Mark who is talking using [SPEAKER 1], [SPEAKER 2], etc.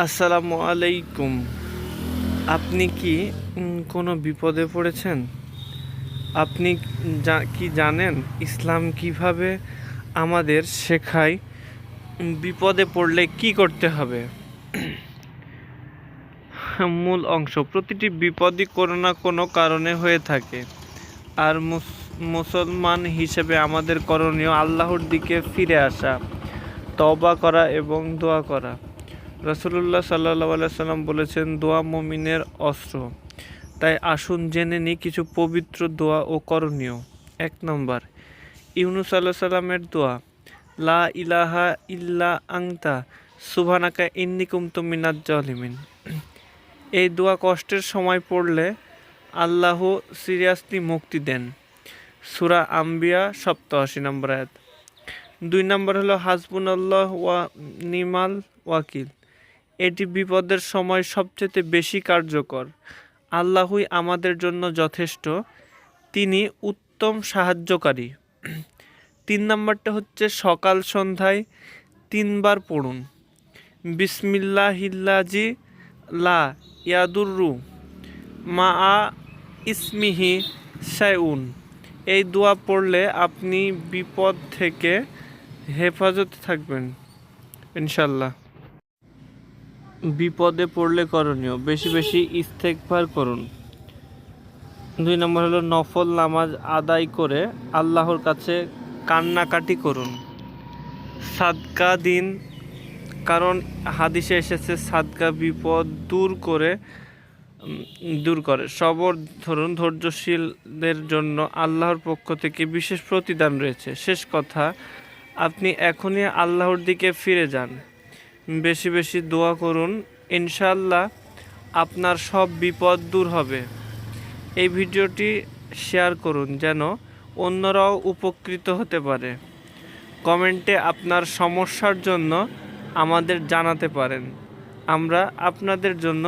[SPEAKER 1] আসসালামু আলাইকুম। আপনি কি কোনো বিপদে পড়েছেন? আপনি কি জানেন ইসলাম কিভাবে আমাদের শেখায় বিপদে পড়লে কি করতে হবে? মূল অংশ: প্রতিটি বিপদই কোনো না কোনো কারণে হয়ে থাকে, আর মুসলমান হিসেবে আমাদের করণীয় আল্লাহর দিকে ফিরে আসা, তওবা করা এবং দোয়া করা। রাসূলুল্লাহ সাল্লাল্লাহু আলাইহি সাল্লাম বলেছেন, দোয়া মুমিনের অস্ত্র। তাই আসুন জেনে নিই কিছু পবিত্র দোয়া ও করণীয়। ১ নম্বর, ইউনূস আলাইহিস সালামের দোয়া, লা ইলাহা ইল্লা আনতা সুবহানাকা ইন্নী কুনতু মিনাজ জালিমিন। এই দোয়া কষ্টের সময় পড়লে আল্লাহ সিরিয়াসলি মুক্তি দেন। সূরা আম্বিয়া ৮৭ নম্বর আয়াত। ২ নম্বর হলো হাসবুনাল্লাহ ওয়া নিমাল ওয়াকিল। এটি বিপদের সময় সবচেয়ে বেশি কার্যকর। আল্লাহই আমাদের জন্য যথেষ্ট, তিনি উত্তম সাহায্যকারী। ৩ নম্বরটা হচ্ছে সকাল সন্ধ্যায় ৩ বার পড়ুন, বিসমিল্লাহিল্লাজি লা ইয়াদুররু মাআ ইসমিহি শাইউন। এই দোয়া পড়লে আপনি বিপদ থেকে হেফাজতে থাকবেন ইনশাল্লাহ। বিপদে পড়লে করণীয়: বেশি বেশি ইস্তেগফার করুন। ২ নম্বর হলো নফল নামাজ আদায় করে আল্লাহর কাছে কান্নাকাটি করুন। সাদকা দিন, কারণ হাদিসে এসেছে সাদকা বিপদ দূর করে। সবর ধরুন, ধৈর্যশীলদের জন্য আল্লাহর পক্ষ থেকে বিশেষ প্রতিদান রয়েছে। শেষ কথা, আপনি এখনই আল্লাহর দিকে ফিরে যান, বেশি বেশি দোয়া করুন, ইনশাআল্লাহ আপনার সব বিপদ দূর হবে। এই ভিডিওটি শেয়ার করুন যেন অন্যরাও উপকৃত হতে পারে। কমেন্টে আপনার সমস্যার জন্য আমাদের জানাতে পারেন, আমরা আপনাদের জন্য